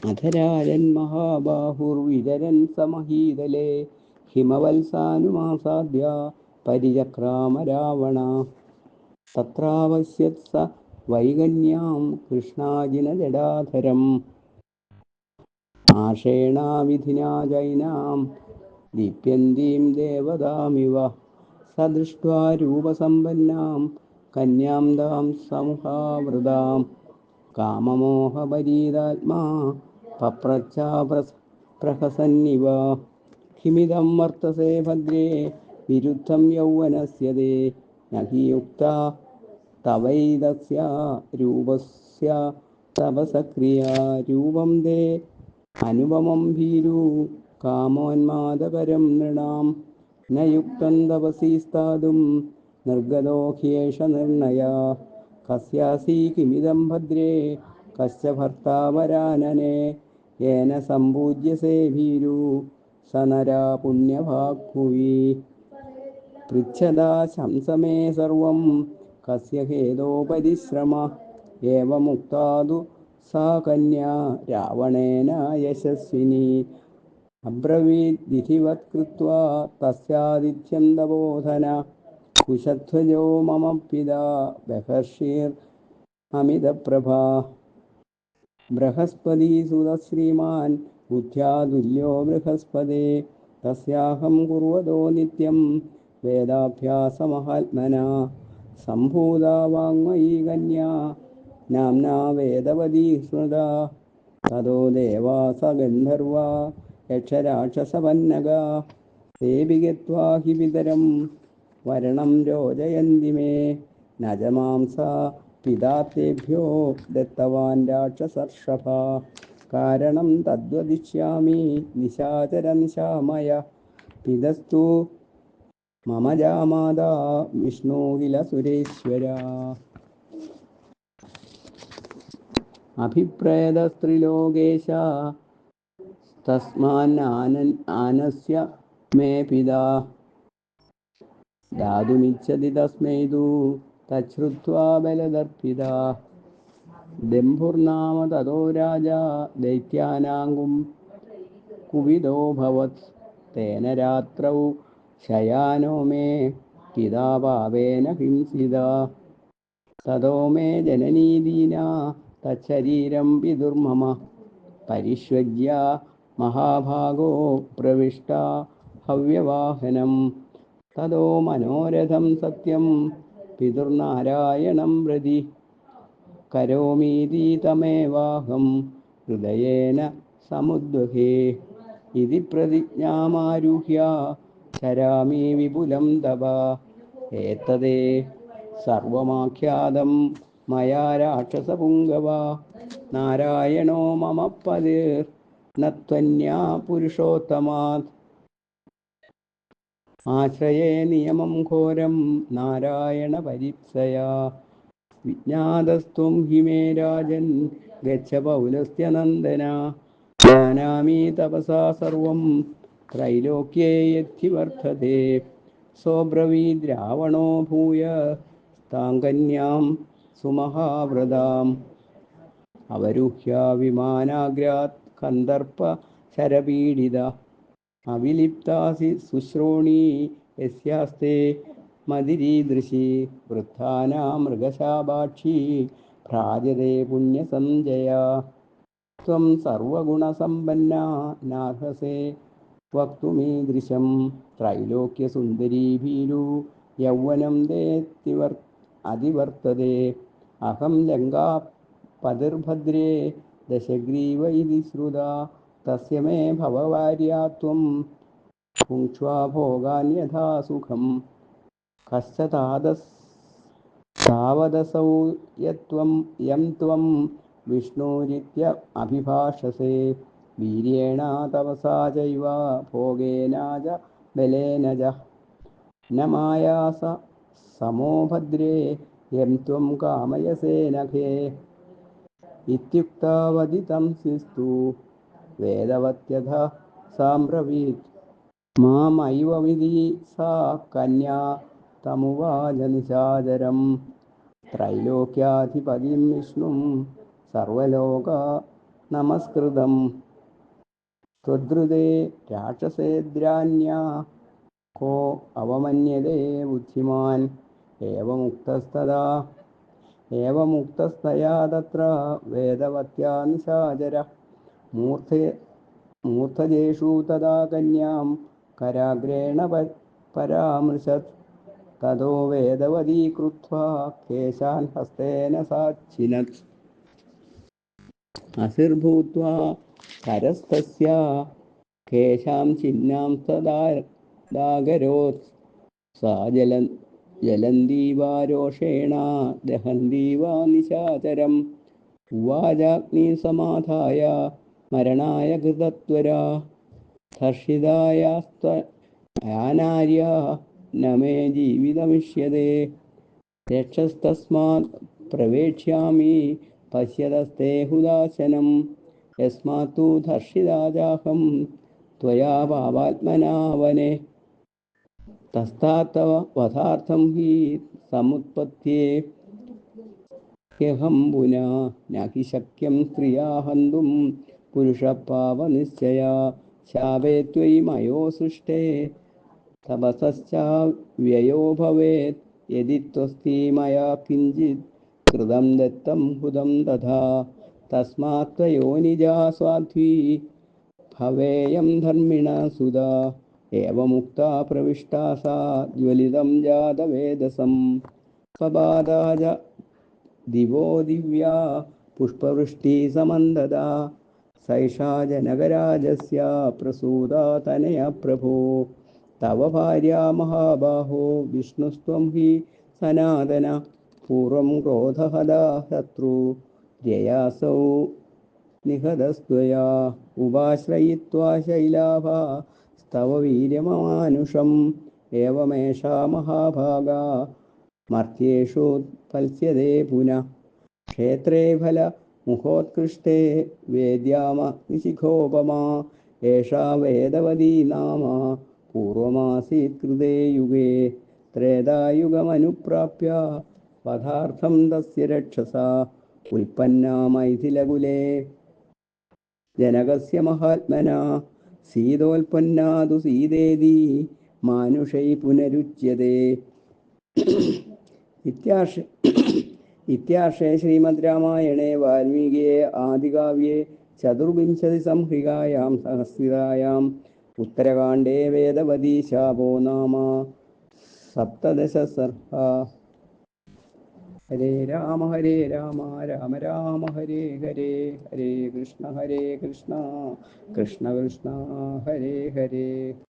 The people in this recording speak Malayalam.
അധരാജൻ മഹാബാഹുർവിതരൻ സമഹീതലേ ഹിമവത്സാനുമാസാദ്യ പരിചക്രാമരാവണ തത്രാവശ്യത് സ വൈകന്യാം കൃഷ്ണാജിനജടാധരം ആഷേണാവിധിനാ ജൈനാം ദീപ്യന്തീം ദേവതാമിവ സ ദൃഷ്ട്വാ രൂപസമ്പന്നാം കന്യാം താം സമുഹാവൃതാം കാമമോഹപരീതാത്മാ പപ്രച്ഛാപ്രഹസന്നിവ കിമിദം വർത്തസേ ഭദ്രേ വിരുദ്ധം യൗവനസ്യ തേ നഹി യുക്താ തവൈതസ്യ രൂപസ്യ തപസക്രിയാ രൂപം തേ അനുപമം ഭീരു കാമോന്മാദപരം നൃണാം ന യുക്തം തപസി സ്ഥാതും നിർഗതോ ഹ്യേഷ നിർണയ കസ്യാസി കിമിദം ഭദ്രേ കസ്യ ഭർത്താ വരാനനെ യേന സമ്പൂജ്യസേ ഭീരു സ നരാ പുണ്യഭാഗ് ഭുവി പൃച്ഛദാ ശംസമേ സർവം കസ്യ ഹേതോ പരിശ്രമ ഏവമുക്താതു സാ കന്യാ രാവണേന യശസ്വിനി അബ്രവീത് വിധിവത് കൃത്വാ തസ്യാദിത്യം തപോധന കുശധ്വജോ മമ പിതാ ബഹർഷിർ അമിതപ്രഭാ ബൃഹസ്പതിസുത ശ്രീമാൻ ബുദ്ധ്യാ തുല്യോ ബൃഹസ്പതേ തസ്യാഹം കുർവതോ നിത്യം വേദാഭ്യാസമഹാത്മനാ സംഭൂതാ വാങ്മയീ കന്യാ നാംനാ വേദവതീ സ്മൃതാ തതോ ദേവാസ ഗന്ധർവാ യക്ഷരാക്ഷസപന്നഗാ തേപി ഗത്വാ ഹി പിതരം വരണം രോചയന്തി മേ നജമാംസ പിതാ തേഭ്യോ ദത്തവാൻ രാക്ഷസർഷഭ കാരണം തദ്വദിഷ്യാമി നിശാചര നിശാമയ പിതസ്തു മമ ജാമാതാ വിഷ്ണു കില സുരേശ്വര അഭിപ്രേതസ്ത്രിലോകേശ തസ്മാനസ്യ മേ പിതാ ദാതുമിച്ഛതി തസ്മൈ തു തച്ഛ്രുത്വാ ബലദർപ്പിതാ ദംഭുർനാമ തതോ രാജാ ദൈത്യാനാം കുപിതോഭവത് തേന രാത്രൗ ശയാനോ മേ പിതാ പാപേന ഹിംസിതാ തതോ മേ ജനനീ ദീനാ തച്ഛരീരം പിതുർമമ പരിഷ്വജ്യ മഹാഭാഗോ പ്രവിഷ്ട ഹവ്യവാഹനം തതോ മനോരഥം സത്യം പിതുർനാരായണം പ്രതി കരോമീതി തമേവാഹം ഹൃദയേന സമുദ്വഹേ ഇതി പ്രതിജ്ഞാമാരുഹ്യ ചരാമി വിപുലം തപ ഏതദേ സർവമാഖ്യാതം മയാ രാക്ഷസപുംഗവ നാരായണോ മമ പതിർ നത്വന്യാ പുരുഷോത്തമാത് ആശ്രയേ നിയമം ഘോരം നാരായണ പരിപ്സയാ വിജ്ഞാതസ്ത്വം ഹി മേ രാജൻ ഗച്ഛ പൗലസ്ത്യനന്ദന ജാനാമി തപസാ സർവം ത്രൈലോക്യേ യദ്ധി വർത്തതേ സോബ്രവീദ് രാവണോ ഭൂയ താം കന്യാം സുമഹാവ്രതാം അവരുഹ്യ വിമാനാഗ്രാത് കന്ദർപ്പ ശരപീഡിത അവിലിപ്താസി ശുശ്രോണീ യസ്യാസ്തേ മതിരീദൃശി വൃദ്ധാനാം മൃഗശാഭാക്ഷി ഭ്രാജതേ പുണ്യസഞ്ജയ ത്വം സർവഗുണസമ്പന്നാ നാർഹസേ വക്തുമീദൃശം ത്രൈലോക്യസുന്ദരീ ഭീരു യൗവനം തേ അതിവർത്തതേ അഹം ലങ്കാ പതിർഭദ്രേ ദശഗ്രീവ ഇതി ശ്രുതാ തസ്യ മേ ഭവഭാര്യാ ത്വം ഭുങ്ക്ഷ്വാ ഭോഗാൻ യഥാ സുഖം കശ്ച താവദസൗ യം ത്വം വിഷ്ണുരിത്യ അഭിഭാഷസേ വീര്യേണ തപസാ ചൈവ ഭോഗേന ച ബലേന ച ന മായാസ സമോ ഭദ്രേ യം ത്വം കാമയസേ നഖേ ഇത്യുക്താവദിതം സിസ്തു വേദവത്യഥ സാംബ്രവീത് മാമൈവ വിധി സാ കന്യാ തമുവാച നിശാചരം ത്രൈലോക്യാധിപതിം വിഷ്ണും സർവലോക നമസ്കൃതം त्वद्रुते राक्षसेद्रान्या को अवमन्यते बुद्धिमान् एवमुक्तस्तया तत्र वेदवत्या निशाचर मूर्धजेषु तदा कन्यां कराग्रेण परामृशत् ततो वेदवती कृत्वा केशान् हस्तेन साच्छिनत् असिर्भूत्वा करस्तस्य केशां छिन्नां तदागरोत् सा जलन्ती वा रोषेण दहन्ती वा निशाचरम् उवाचाग्निसमाधाय मरणाय कृतत्वरा हर्षितायास्त्वयानार्या न मे जीवितमिष्यते रक्षस्तस्मात् प्रवेक्ष्यामि पश्यतस्ते हुदाशनं यस्मात् तु धर्षिता चाहं त्वया पापात्मना वने तस्तात्तव वधार्थं हि समुत्पत्ये ह्यहं पुनः न हि शक्यं स्त्रिया हन्तुं पुरुषपापनिश्चया शापे त्वयि मयो सृष्टे तपसश्च व्ययो भवेत् यदि त्वस्ति मया किञ्चित् कृतं दत्तं हुतं तथा तस्मात् त्वयोनिजा स्वाध्वी भवेयं धर्मिणा सुधा एवमुक्ता प्रविष्टा सा ज्वलितं जातवेदसं पपादाज दिवो दिव्या पुष्पवृष्टिसमन्ददा सैषा जनकराजस्य प्रसूता तनया प्रभो तव भार्या महाबाहो विष्णुस्त्वं हि सनातन पूर्वं क्रोधहदा शत्रु जयासौ निहतस्त्वया उपाश्रयित्वा शैलाभा स्तव वीर्यमानुषम् एवमेषा महाभागा मर्त्येषोत्पत्स्यते पुनः क्षेत्रे फलमुखोत्कृष्टे वेद्यामनिशिखोपमा एषा वेदवती नाम पूर्वमासीत् कृते युगे त्रेतायुगमनुप्राप्य पदार्थं तस्य रक्षसा उत्पन्ना मैथिलकुले जनकस्य महात्मना सीतोत्पन्ना तु सीतेति मानुषै पुनरुच्यते इत्यार्षे श्रीमद् रामायणे वाल्मीकिये आदिकाव्ये चतुर्विंशतिसंहिकायां सहस्रायाम् उत्तरकाण्डे वेदवती शापो नाम 17 सर्गा। हरे राम राम राम हरे हरे हरे कृष्ण कृष्ण कृष्ण कृष्ण हरे हरे।